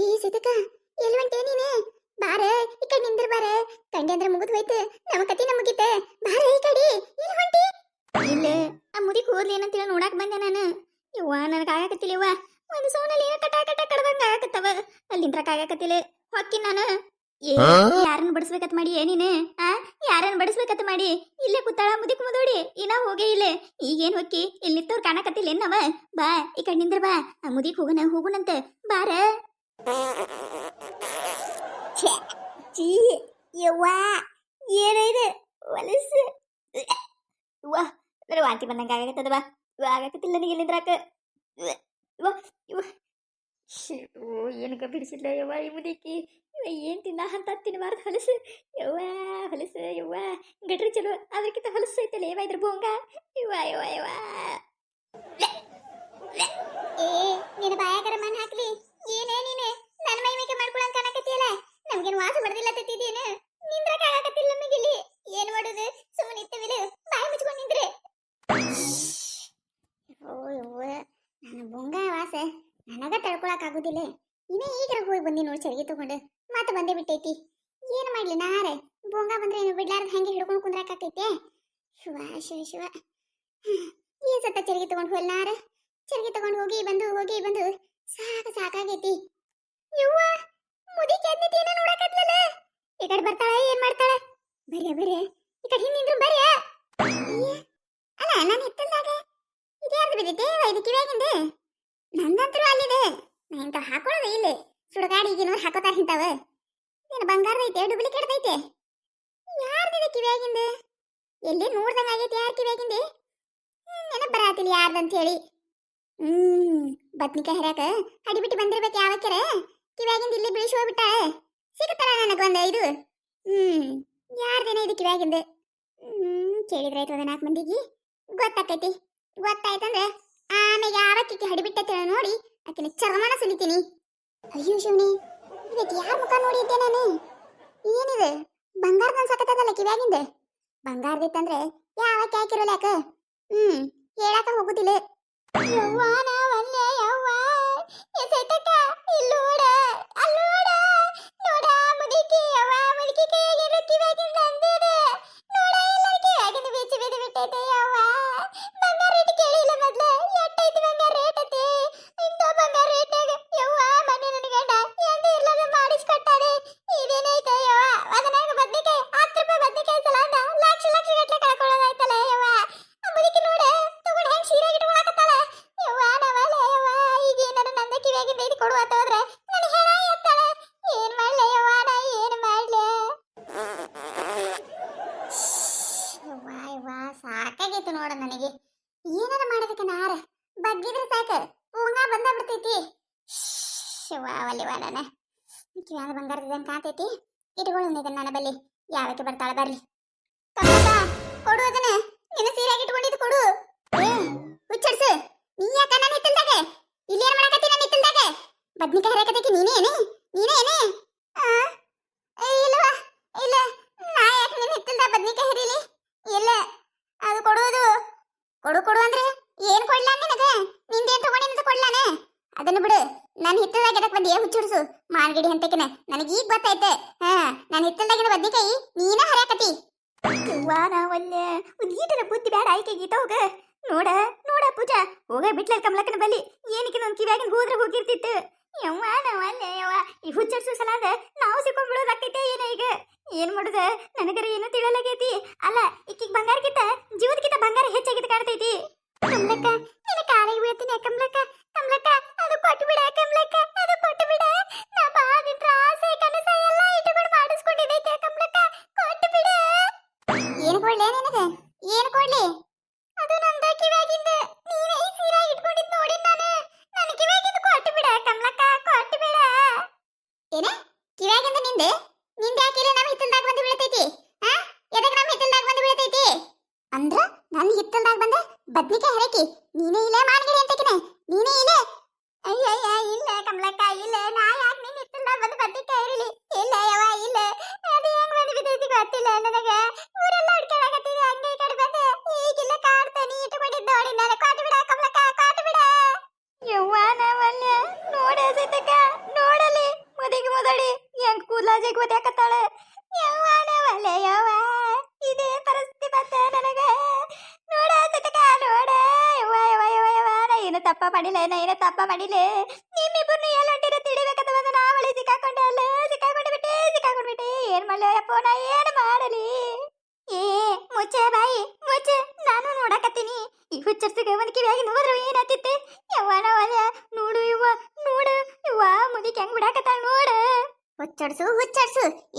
ಈ ಸಿತಕ ಎಲ್ಲಿ ಹೊಂಟೆ ನೀನೆ? ಬಾರ ಈ ಕಡೆ ನಿಂದ್ರ ಬಾರ. ಕಂಡೆ ಅಂದ್ರೆ ಮುಗಿದು ಹೋಯ್ತು, ನಮ್ಮ ಕತಿ ನಮಗಿತೆ. ಬಾರ ಈ ಕಡೆ. ಎಲ್ಲಿ ಹೊಂಟಿ? ಇಲ್ಲ, ಆ ಮುದಿ ಕೂದ್ಲು ಏನಂತ ಹೇಳಿ ನೋಡಾಕ್ ಬಂದೆ ನಾನು. ಇವ್ವ ನನಗೆ ಆಗಾಕತ್ತಿಲ್ಲ ಇವ್ವ. ಒಂದು ಸೌನಲ್ಲಿ ಏನೋ ಕಟ ಕಟ ಕಡ್ದಂಗ ಆಗಾಕತ್ತವ. ಅಲ್ಲಿ ನಿಂದ್ರಕ್ ಆಗಾಕತ್ತಿಲ್ಲ. ಹೊಕ್ಕಿ ನಾನು ಯಾರನ್ನ ಬಡಿಸ್ಬೇಕತ್ ಮಾಡಿ ಏನಿನೆ? ಯಾರನ್ನ ಬಡಿಸ್ಬೇಕತ್ ಮಾಡಿ? ಇಲ್ಲೇ ಕೂತಾಳ ಮುದಿಕ್ ಮುದೋಡಿ. ಇನ್ನ ಹೋಗೇ ಇಲ್ಲ. ಈಗೇನ್ ಹೊಕ್ಕಿ ಇಲ್ಲಿ ನಿಂತವ್ರು ಕಾಣಕತ್ತಿಲ್ಲ ಏನವ? ಬಾ ಈ ಕಡೆ ನಿಂದ್ರ ಬಾ. ಆ ಮುದಿಕ್ ಹೋಗುನಂತೆ ಬಾರ. ಚೀ ಯವ್ವ, ಏನಿದೆ ಹೊಲಸು. ವಾ ನನಗೆ ವಾಂತಿ ಬಂದಂಗೆ ಆಗಕತ್ತದ. ಬಾ ಆಗಕತ್ತಿಲ್ಲ ನನಗೆ ಎಲ್ಲಿದ್ರಾಕ. ಇವ ಇವ ಏನಕ್ಕ ಬಿಡಿಸಿಲ್ಲ ಯವ್ವ ಈ ಮುದಿಕಿ. ಇವ ಏನು ತಿಂದ ಅಂತ ತಿನ್ನಬಾರ್ದು ಹೊಲಸು. ಯವ್ವ ಹೊಲಸು ಯವ್ವ. ಗಟ್ರಿ ಚಲೋ ಅದಕ್ಕಿಂತ ಹೊಲಸು ಐತಲ್ಲ ಯವ್ವ ಇದ್ರ ಭೋಂಗ. ಇವ ಯವ್ವ ಯವ್ವ. ಏ ನಿನ್ನ ಬಾಯಾಗರ ಮಣ್ಣು ಹಾಕ್ಲಿ. ಏನೇ ನೀನೆ ನನ್ನ ಮೈ ಮೇಕೆ ಮಾಡ್ಕೊಳಂಗ ಕಾಣಕತ್ತಿಯಲ್ಲ. ನಮ್ಗೇನು ವಾಸ ಬಡ್ದಿಲ್ಲ ತತ್ತಿದ್ದೇನು? ನಿಂದ್ರಕ ಆಗಕತ್ತಿಲ್ಲ ನಮಗಿಲ್ಲಿ. ಏನು ಮಾಡೋದು? ಸುಮ್ಮನೆ ಇತ್ತವಿಲ್ಲ. ಬಾಯಿ ಮುಚ್ಕೊಂಡು ನಿಂದ್ರೆ. ಓ ಯವ್ವ, ನನ್ನ ಬೊಂಗ ವಾಸ ನನಗ ತಡ್ಕೊಳಕ್ ಆಗುದಿಲ್ಲ. ಇನ್ನೇ ಈಗ ಹೋಗಿ ಬಂದಿ ನೋಡಿ ಚರಿಗೆ ತಗೊಂಡು. ಮತ್ತೆ ಬಂದೇ ಬಿಟ್ಟೈತಿ. ಏನು ಮಾಡ್ಲಿ ನಾರೆ? ಬೊಂಗ ಬಂದ್ರೆ ಏನು ಬಿಡ್ಲಾರ್ದ ಹಂಗೆ ಹಿಡ್ಕೊಂಡು ಕುಂದ್ರಾಕತ್ತೈತೆ. ಶಿವ ಶಿವ ಶಿವ. ಈ ಸತ್ತ ಚರಿಗೆ ತಗೊಂಡು ಹೋಲ್ ನಾರ. ಚರಿಗೆ ತಗೊಂಡು ಹೋಗಿ ಬಂದು ಸಾಕಾಗೈತಿ. ಯವ್ವ ಮುದಿ ಕೆದ್ದಿತ್ತು ಏನೋ ನೋಡಕತ್ಲಲ್ಲ. ಈ ಕಡೆ ಬರ್ತಾಳೆ ಏನ್ ಮಾಡ್ತಾಳೆ? ಬರ್ರಿ ಈ ಕಡೆ ಹಿಂದಿಂದ್ರು ಬರ್ರಿ. ಅಲ್ಲ ನಾನು ಹಿತ್ತಲ್ದಾಗ ಇದ್ಯಾರ್ದು ಬಿದ್ದೈತೆ ಇದು ಕಿವ್ಯಾಗಿಂದ? ನಂದಂತರೂ ಅಲ್ಲಿದೆ. ನಾ ಇಂತ ಹಾಕೊಳ್ಳೋದು ಇಲ್ಲಿ ಸುಡಗಾಡಿ ಈಗಿನವ್ರು ಹಾಕೋತಾರ ಇಂತಾವ. ಏನು ಬಂಗಾರದೈತೆ ಡೂಪ್ಲಿಕೇಟ್ ಐತೆ? ಯಾರ್ದಿದೆ ಕಿವ್ಯಾಗಿಂದ? ಎಲ್ಲಿ ನೋಡ್ದಂಗ ಆಗೈತೆ ಯಾರು ಕಿವ್ಯಾಗಿಂದ? ನೆನಪು ಬರಾತಿಲ್ಲ ಯಾರ್ದಂತ ಹೇಳಿ. ಬದ್ನಿಕಾಯಿ ಹರ್ಯಾಕ ಅಡಿಬಿಟ್ಟು ಬಂದಿರ್ಬೇಕು ಯಾವಕ್ಕೆರೆ. ಕಿವ್ಯಾಗಿಂದ ಇಲ್ಲಿ ಬೀಳಿಸಿ ಹೋಗ್ಬಿಟ್ಟಾಳೆ. ಸಿಗುತ್ತಲ್ಲ ನನಗೊಂದು ಇದು. ಯಾರ್ದೇನ ಇದು ಕಿವ್ಯಾಗಿಂದ? ಕೇಳಿದ್ರೆ ಆಯ್ತು. 4 ಮಂದಿಗೆ ಗೊತ್ತಾಕೈತಿ. ಗೊತ್ತಾಯ್ತಂದ್ರೆ ಆಮೇಲೆ ಯಾವಕ್ಕೆ ಹಡಿಬಿಟ್ಟೈತೆ ನೋಡಿ ಆಕಿನ ಚರ್ಮನ ಸುಲಿತೀನಿ. ಅಯ್ಯೋ ಶಿವನಿ, ಇದಕ್ಕೆ ಯಾರ ಮುಖ ನೋಡಿದ್ದೆ ನಾನು? ಏನಿದೆ ಬಂಗಾರದ ಅನ್ಸಕತ್ತದಲ್ಲ ಕಿವ್ಯಾಗಿಂದ? ಬಂಗಾರದಿತ್ತಂದ್ರೆ ಯಾವಕ್ಕೆ ಹಾಕಿರೋಲ್ಲ ಯಾಕ? ಹೇಳಾಕ ಹೋಗುದಿಲ್ಲ. ಯವ್ವ ನಾವಲ್ಲೇ ಯವ್ವ. ಎಸೈತಕ್ಕ ಇಲ್ಲೋಡ ಅಲ್ಲೋಡ ನೋಡ ಮುದಿಕಿ ಯವ್ವ. ಮುದಿಕಿ ಕೈಯಾಗಿರೋ ಕಿವ್ಯಾಗಿಂದ ಅಂದಿದೆ ನೋಡ. ಎಲ್ಲ ಕಿವ್ಯಾಗಿಂದ ಬೀಚಿ ಬಿದ್ದು ಬಿಟ್ಟೈತೆ ಯವ್ವ. ಬಂಗಾರ ರೇಟ್ ಕೇಳಿಲ್ಲ ಮೊದ್ಲು. ಎಟ್ಟೈತಿ ಬಂಗಾರ ರೇಟ್ ಐತಿ? ಇಂಥ ಬಂಗಾರ ರೇಟ್ನಾಗ ಯವ್ವ ಮನೆ ನನ್ನ ಗಂಡ ಎಂದ ಇರ್ಲಾರ ಮಾಡಿಸ್ಕೊಟ್ಟಾನೆ. ಇದೇನೈತೆ ಯವ್ವ? ಅದನ್ನಾಗ ಬದ್ನಿಕಾಯಿ 10 ರೂಪಾಯಿ ಬದ್ನಿಕಾಯಿ ಸಲ ಅಂದ ಲಕ್ಷ ಗಟ್ಲೆ ಕಳ್ಕೊಳ್ಳೋದಾಯ್ತಲ್ಲ ಯವ್ವ. ಮುದಿಕಿ ನೋಡ ತಗೊಂಡು ಹೆಂಗ್ ಸೀರೆ ಇಟ್ಕೊಳಕತ್ತಾಳ ಯವ್ವ. ನಾವಲ್ಲ ಯವ್ವ. ಈಗ ಏನಾರ ನಂದ ಕಿವ್ಯಾಗಿಂದ ಇದು ಕೊಡು ಅಂತ ಹೋದ್ರೆ ನನ್ನ ಹೆಣ ಎತ್ತಾಳೆ. ಏನ್ ಮಾಡ್ಲೆ ಯವ್ವ? ನಾ ಏನ್ ಮಾಡ್ಲೆ ಯವ್ವ ಯವ್ವ. ಸಾಕಾಗೈತು ನೋಡ ನನಗೆ. ಏನಾರ ಮಾಡೋದಕ್ಕೆ ನಾರ ಬಗ್ಗಿದ್ರೆ ಸಾಕು ಹೂಂಗ ಬಂದ ಬಿಡ್ತೈತಿ. ಶಿವ ಒಲ್ಲಿವ ನಾನು ಕಿವ್ಯಾಗ ಬಂಗಾರದಂಗೆ ಕಾಣ್ತೈತಿ. ಇಟ್ಕೊಳ್ಳೋಣ ಇದನ್ನ ನನ್ನ ಬಲ್ಲಿ. ಯಾವಕ್ಕೆ ಬರ್ತಾಳ ಬರ್ಲಿ. ಕೊಡು ಅದನ್ನ. ನಿನ್ನ ಸೀರೆಯಾಗಿ ಇಟ್ಕೊಂಡಿದ್ದು ಕೊಡು. ಹುಚ್ಚಡ್ಸು ನೀ ಯಾಕ ನನ್ನ ಹಿತ್ತಲ್ದಾಗ ಇಲ್ಲೇನ್ ಮಾಡಕತ್ತಿ? ನನ್ನ ಹಿತ್ತಲ್ದಾಗ ಬದ್ನಿಕಾಯಿ ಹರಕತ್ತೈತಿ ನೀನೇನು? ಇಲ್ಲವಾ ಇಲ್ಲ. ನಾ ಯಾಕೆ ನಿನ್ನ ಹಿತ್ತಲ್ದಾಗ ಬದ್ನಿಕಾಯಿ ಹರಿಲಿ? ಇಲ್ಲ ಅದು ಕೊಡೋದು. ಕೊಡು ಅಂದ್ರೆ ಏನ್ ಕೊಡ್ಲಾ ನಿನಗ? ನಿಂದೇನ್ ತಗೊಂಡಿನ ಕೊಡ್ಲಾನ? ಅದನ್ನು ಬಿಡು. ನನ್ನ ಹಿತ್ತಲ್ದಾಗ ಎದಕ್ ಬಂದಿ ಹುಚ್ಚುಡ್ಸು ಮಾನ್ಗಿಡಿ ಅಂತಕಿನ? ನನಗೆ ಈಗ ಗೊತ್ತೈತೆ. ನನ್ನ ಹಿತ್ತಲ್ದಾಗಿನ ಬದ್ನಿಕಾಯಿ ನೀನ ಹರಕತ್ತಿ. ನಾವಲ್ಲೇ ಒಂದು ಈಟರ ಬುದ್ಧಿ ಬೇಡ ಆಯ್ಕೆ ಗೀತ ಹೋಗ. ನೋಡ ಪೂಜಾ ಹೋಗ ಬಿಟ್ಲ ಕಮಲಕ್ಕನ ಬಲ್ಲಿ. ಏನಕ್ಕೆ ನನ್ ಕಿವ್ಯಾಗಿನ ಹೋದ್ರೆ ಹೋಗಿರ್ತಿತ್ತು. ಯವ್ವ ನಾವಲ್ಲೇ ಯವ್ವ. ಈ ಹುಚ್ಚಡ್ಸು ಸಲಾದ ನಾವು ಸಿಕ್ಕೊಂಡ್ಬಿಡೋದಾಕೈತೆ ಏನ ಈಗ? ಏನ್ ಮಾಡುದ ನನಗರ ಏನು ತಿಳಲಾಗೈತಿ. ಅಲ್ಲ ಈಕಿಗೆ ಬಂಗಾರಕ್ಕಿಂತ ಜೀವದಕ್ಕಿಂತ ಬಂಗಾರ ಹೆಚ್ಚಾಗಿದ್ದು ಕಾಣ್ತೈತಿ. ಕಮಲಕ್ಕ ನಿನ್ನ ಕಾಲಿಗೆ ಬೀಳ್ತೀನಿ. ಕಮಲಕ್ಕ ಅದು ಕೊಟ್ಟು ಬಿಡ. ಕಮಲಕ್ಕ ಅದು ಕೊಟ್ಟು ಬಿಡ. ನಾ ಬಾಗಿಟ್ರ ಆಸೆ ಕನಸ ಎಲ್ಲ ಇಟ್ಟುಕೊಂಡು ಮಾಡಿಸ್ಕೊಂಡಿದ್ದೈತೆ. ಕಮಲಕ್ಕ ಕೊಟ್ಟು ಬಿಡ. ಏನು ಕೊಡ್ಲೇ ನಿನಗೆ? ಏನು ಕೊಡ್ಲಿ? ಅದು ನಂದ ಕಿವ್ಯಾಗಿಂದ ನೀನೇ ಈ ಸೀರೆ ಇಟ್ಕೊಂಡಿದ್ದು ನೋಡಿ ನಾನು. ನನ್ನ ಕಿವ್ಯಾಗಿಂದ ಕೊಟ್ಟು ಬಿಡ ಕಮಲಕ್ಕ, ಕೊಟ್ಟು ಬಿಡ. ಏನ ಕಿವ್ಯಾಗಿಂದ ನಿಂದೆ ಯಾಕಿಲ್ಲ ನಮ್ಮ ಹಿತ್ತಲ್ದಾಗ ಬಂದು ಬೀಳ್ತೈತಿ? ಎದಕ್ಕೆ ನಮ್ಮ ಹಿತ್ತಲ್ದಾಗ ಬಂದು ಬೀಳ್ತೈತಿ ಅಂದ್ರ ನನ್ನ ಹಿತ್ತಲ್ದಾಗ ಬಂದ ಬದ್ನಿಕಾಯಿ ಹರಕಿ ನೀನೇ ಇಲ್ಲ ಮಾನ್ಗಿಡಿ ಅಂತಕಿನ? ನೀನೇ ಇಲ್ಲ? ಅಯ್ಯಯ್ಯ ಇಲ್ಲ ಕಮಲಕ್ಕ ಇಲ್ಲ. ನಾ ಯಾಕೆ ನಿನ್ನ ಹಿತ್ತಲ್ದಾಗ ಬಂದು ಬದ್ನಿಕಾಯಿ ಹರಿಲಿ? ಇಲ್ಲ ಯವ್ವ ಇಲ್ಲ. ಅದು ಹೆಂಗ್ ಬಂದು ಬಿದ್ದೈತಿ ಗೊತ್ತಿಲ್ಲ ನನಗ. ಊರೆಲ್ಲ ಹುಡ್ಕಾಡಕತ್ತೀವಿ ಹಂಗೆ ಈ ಕಡೆ ಬಂದೆ. ಈಗಿಲ್ಲ ಕಾಡ್ತಾನೆ ಇಟ್ಟುಕೊಂಡಿದ್ದು ನೋಡಿ ನಾನು. ಕೊಟ್ಟು ಬಿಡ ಕಮಲಕ್ಕ, ಕೊಟ್ಟು ಬಿಡ. ಯವ್ವ ನಾವಲ್ಲ ನೋಡ ಸೈತಕ್ಕ ನೋಡಲಿ. ಜಗ್ ಓದ್ಯಾಕತ್ತಾಳ. ಯವ್ವಾನ ಒಲೆ ಯವ್ವ, ಇದೇ ಪರಿಸ್ಥಿತಿ ಬಂತ ನನಗ. ನೋಡ ಸತಕ ನೋಡ, ಯವ್ವ ಯವ್ವ ಯವ್ವ ಯವ್ವ, ನಾ ಏನು ತಪ್ಪ ಮಾಡಿಲ್ಲ, ನಾ ಏನು ತಪ್ಪ ಮಾಡಿಲ್ಲ. ನಿಮ್ಮಿಬ್ಬರನ್ನು ಎಲ್ಲ ಹೊಂಟಿರ ತಿಳಿಬೇಕಂತ ಬಂದು ನಾ ಬಳಿ ಸಿಕ್ಕಾಕೊಂಡೆ ಅಲ್ಲ, ಸಿಕ್ಕಾಕೊಂಡ್ಬಿಟ್ಟೆ. ಏನ್ ಮಾಡ್ಲಿ ಅಪ್ಪ, ನಾ ಏನು ಮಾಡಲಿ? ಏ ಮುಚ್ಚೆ ಬಾಯಿ ಮುಚ್ಚೆ, ನಾನು ನೋಡಕತ್ತೀನಿ. ಈ ಹುಚ್ಚರ್ಸಿಗೆ ಒಂದು ಕಿವಿಯಾಗಿ ನೋಡ್ರು ಏನಾತಿತ್ತೆ. ಯವ್ವನ ಒಲೆ ನೋಡು ಯವ್ವ, ನೋಡು ಯವ್ವ, ಮುದಿಕ್ ಹೆಂಗ್ ಬಿಡಾಕತ್ತಾಳ ನೋಡು. ಹುಚ್ಚಡ್ಸು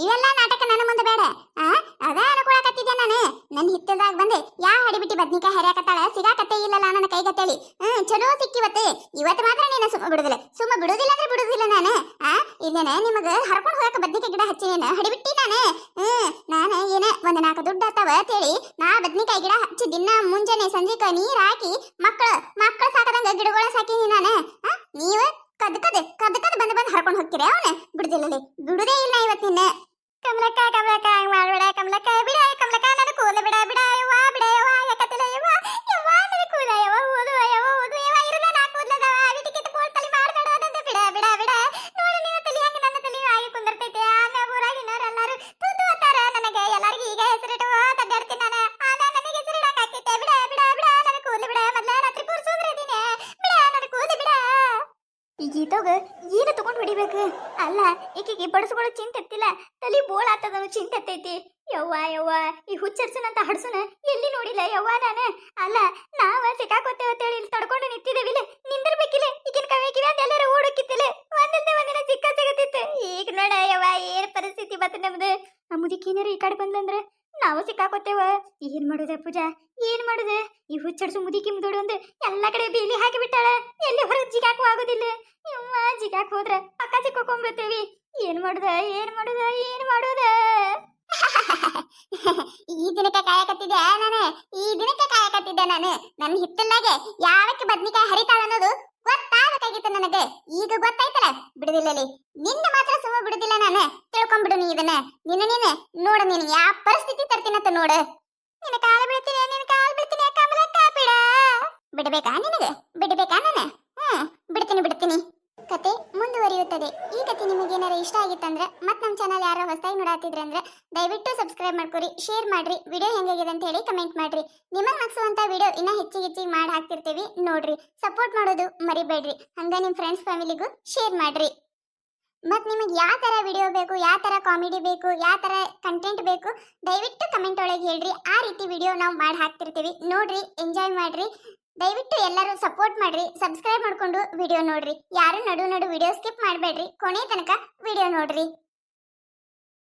ಇವೆಲ್ಲ ನಾಟಕ ನನ್ನ ಮುಂದೆ ಬೇಡ. ಅದ ಅನ್ಕೊಳಕತ್ತಿದ್ದೆ ನಾನು. ನನ್ನ ಹಿತ್ತಲ್ದಾಗ ಬಂದೆ ಯಾ ಹಡಿಬಿಟ್ಟಿ ಬದ್ನಿಕಾಯಿ ಹರಿಯಾಕತ್ತಾಳ, ಸಿಗಾಕತ್ತೆ ಇಲ್ಲಲ್ಲ ನನ್ನ ಕೈಗತ್ತೇಳಿ. ಚಲೋ ಸಿಕ್ಕಿವತ್ತೆ. ಇವತ್ತು ಮಾತ್ರ ನೀನು ಸುಮ್ಮ ಬಿಡುದಿಲ್ಲ ಅಂದ್ರೆ ಬಿಡುದಿಲ್ಲ ನಾನು. ಇಲ್ಲೇನೆ ನಿಮಗ ಹರ್ಕೊಂಡು ಹೋಗಕ್ಕೆ ಬದ್ನಿಕಾಯಿ ಗಿಡ ಹಚ್ಚಿ ನೀನು ಹಡಿಬಿಟ್ಟಿ ನಾನು. ನಾನು ಏನ ಒಂದು 4 ದುಡ್ಡು ಆತಾವ ಅಂತೇಳಿ ನಾ ಬದ್ನಿಕಾಯಿ ಗಿಡ ಹಚ್ಚಿ ದಿನ ಮುಂಜಾನೆ ಸಂಜೆಕ ನೀರ್ ಹಾಕಿ ಮಕ್ಕಳು ಸಾಕದಂಗ ಗಿಡಗಳ ಸಾಕಿನಿ ನಾನು. ನೀವು ಕದ್ ಬಂದು ಹರ್ಕೊಂಡು ಹೋಗ್ತೀರಿ. ಅವನ ಬಿಡುದೇ ಇಲ್ಲ ಇವತ್ತಿನ. ಕಮಲಕ್ಕ ಹಂಗ್ ಮಾಡ್ಬೇಡ ಕಮಲಕ್ಕ, ಬಿಡ ಕಮಲಕ್ಕ, ನನ್ನ ಕೂದಲು ಬಿಡ ಯವ್ವ ಯಾಕತ್ತಿಲ್ಲ ಯವ್ವ ನನ್ನ ಕೂದಲ ಯವ್ವ, ಓದು ಯವ್ವ ಇರದ ನಾ ಕೂದಲದವ ಅವಿಟಿ ಕಿತ್ತು ಬೋಲ್ ತಲಿ ಮಾಡಬೇಡ ಅದಂತೆ. ಬಿಡ ನೋಡಿ ನಿನ್ನ ತಲಿ ಹಂಗ ನನ್ನ ತಲಿ ಆಗಿ ಕುಂದಿರ್ತೈತೆ. ಆಗ ಊರಾಗಿನವರೆಲ್ಲರೂ ತೂತು ಅತ್ತಾರ ನನಗೆ. ಎಲ್ಲರಿಗೂ ಈಗ ಹೆಸರಿಟ್ಟು ತಡ್ಡಾಡ್ತೀನಿ ನಾನು. ನನಗೆ ಹೆಸರಿಡಕ್ ಆಗ್ತೈತೆ. ಬಿಡ ನನ್ನ ಕೂದಲು ಬಿಡ, ಮೊದ್ಲ ರಾತ್ರಿ ಪೂರ್ಸೋದ್ರದೀನಿ. ಬಿಡ ನನ್ನ ಕೂದಲು ಬಿಡ. ಈ ಗೀತೋಗ ಏನು ತಗೊಂಡು ಹೊಡಿಬೇಕು? ಅಲ್ಲ, ಈಕೆಗೆ ಬಡಸ್ಕೊಳ್ಳೋ ಚಿಂತೆ ಎತ್ತಿಲ್ಲ, ತಲಿ ಬೋಳ್ ಆತದ ಚಿಂತೆ ಎತ್ತೈತಿ. ಯವ್ವ ಈ ಹುಚ್ಚರ್ಸನಂತ ಹಡ್ಸುನ ಎಲ್ಲಿ ನೋಡಿಲ್ಲ ಯವ್ವ ನಾನು. ಅಲ್ಲ, ನಾವ ಸಿಕ್ಕಾಕೋತೇವೆ ಅಂತೇಳಿ ಇಲ್ಲಿ ತಡ್ಕೊಂಡು ನಿಂತಿದ್ದೇವಿಲ್ಲ, ನಿಂದಿರ್ಬೇಕಿಲ್ಲ. ಈಗಿನ ಕಿವ್ಯಾಗ ಎಲ್ಲಾರ ಓಡೋಕಿತ್ತಿಲ್ಲ, ಒಂದಿನ ಸಿಗತ್ತಿತ್ತು. ಈಗ ನೋಡ ಯವ್ವ ಏನ್ ಪರಿಸ್ಥಿತಿ ಬತ್ತ ನಮ್ದು. ಆ ಮುದಿಕೇನಾರ ಈ ಕಡೆ ಬಂದಂದ್ರ ನಾವು ಸಿಕ್ಕಾಕೋತೇವ. ಏನ್ ಮಾಡುದ ಪೂಜಾ, ಏನ್ ಮಾಡುದ? ಈ ಹುಚ್ಚಡ್ಸು ಮುದಿಕಿ ಮುದೋಡು ಒಂದು ಎಲ್ಲ ಕಡೆ ಬೇಲಿ ಹಾಕಿ ಬಿಟ್ಟಾಳ. ಎಲ್ಲಿ ಹೊರಗೆ ಜಿಗಾಕು ಆಗೋದಿಲ್ಲ. ಯವ್ವ ಜಿಗಾಕ್ ಹೋದ್ರ ಪಕ್ಕ ಸಿಕ್ಕೋಕೊಂಡ್ಬಿಡ್ತೇವಿ. ಏನ್ ಮಾಡುದ? ಈ ದಿನಕ್ಕೆ ಕಾಯಕತ್ತಿದ್ದೆ ನಾನು. ನನ್ನ ಹಿತ್ತಲ್ಲಾಗೆ ಯಾವಕ್ಕೆ ಬದ್ನಿಕಾಯಿ ಹರಿತಾಳ ಅನ್ನೋದು ಗೊತ್ತಾಗಬೇಕಾಗಿತ್ತು ನನಗೆ. ಈಗ ಗೊತ್ತಾಯ್ತಲ್ಲ, ಬಿಡುದಿಲ್ಲಲಿ. ನಿನ್ನ ಮಾತ್ರ ಸುಮ್ಮ ಬಿಡುದಿಲ್ಲ ನಾನು. ತಿಳ್ಕೊಂಡ್ಬಿಡು ನೀ ಇದನ್ನ. ನೀನು ನೋಡು, ನೀನು ಯಾವ ಪರಿಸ್ಥಿತಿ ತರ್ತೀನಂತ ನೋಡು. ನಿನ್ನ ಕಾಲು ಬೀಳ್ತೀನಿ ಕಮಲಕ್ಕ, ಬಿಡಬೇಕಾ ನಾನು? ಬಿಡ್ತೀನಿ. ಕತೆ ಮುಂದುವರಿಯುತ್ತದೆ. ಈ ಕತೆ ನಿಮಗೆ ಏನಾರ ಇಷ್ಟ ಆಗಿತ್ತಂದ್ರೆ ಮತ್ತೆ ನಮ್ಮ ಚಾನಲ್ ಯಾರೋ ಹೊಸದಾಗಿ ನೋಡಾತಿದ್ರೆ ಅಂದ್ರೆ ದಯವಿಟ್ಟು ಸಬ್ಸ್ಕ್ರೈಬ್ ಮಾಡ್ಕೊರಿ, ಶೇರ್ ಮಾಡ್ರಿ, ವಿಡಿಯೋ ಹೆಂಗಾಗಿದೆ ಅಂತ ಹೇಳಿ ಕಮೆಂಟ್ ಮಾಡ್ರಿ. ನಿಮಗೆ ನಗಿಸುವಂತ ವಿಡಿಯೋ ಇನ್ನ ಹೆಚ್ಚಿಗೆ ಮಾಡಿ ಹಾಕ್ತಿರ್ತೀವಿ ನೋಡ್ರಿ. ಸಪೋರ್ಟ್ ಮಾಡೋದು ಮರಿಬೇಡ್ರಿ. ಹಂಗ ನಿಮ್ಮ ಫ್ರೆಂಡ್ಸ್ ಫ್ಯಾಮಿಲಿಗೂ ಶೇರ್ ಮಾಡ್ರಿ. ಮತ್ತು ನಿಮಗೆ ಯಾವ ಥರ ವಿಡಿಯೋ ಬೇಕು, ಯಾವ ಥರ ಕಾಮಿಡಿ ಬೇಕು, ಯಾವ ಥರ ಕಂಟೆಂಟ್ ಬೇಕು ದಯವಿಟ್ಟು ಕಮೆಂಟ್ ಒಳಗೆ ಹೇಳ್ರಿ. ಆ ರೀತಿ ವಿಡಿಯೋ ನಾವು ಮಾಡಿ ಹಾಕ್ತಿರ್ತೀವಿ ನೋಡ್ರಿ, ಎಂಜಾಯ್ ಮಾಡ್ರಿ. ದಯವಿಟ್ಟು ಎಲ್ಲರೂ ಸಪೋರ್ಟ್ ಮಾಡ್ರಿ, ಸಬ್ಸ್ಕ್ರೈಬ್ ಮಾಡ್ಕೊಂಡು ವಿಡಿಯೋ ನೋಡ್ರಿ. ಯಾರು ನಡು ವಿಡಿಯೋ ಸ್ಕಿಪ್ ಮಾಡಬೇಡ್ರಿ, ಕೊನೆ ತನಕ ವಿಡಿಯೋ ನೋಡ್ರಿ.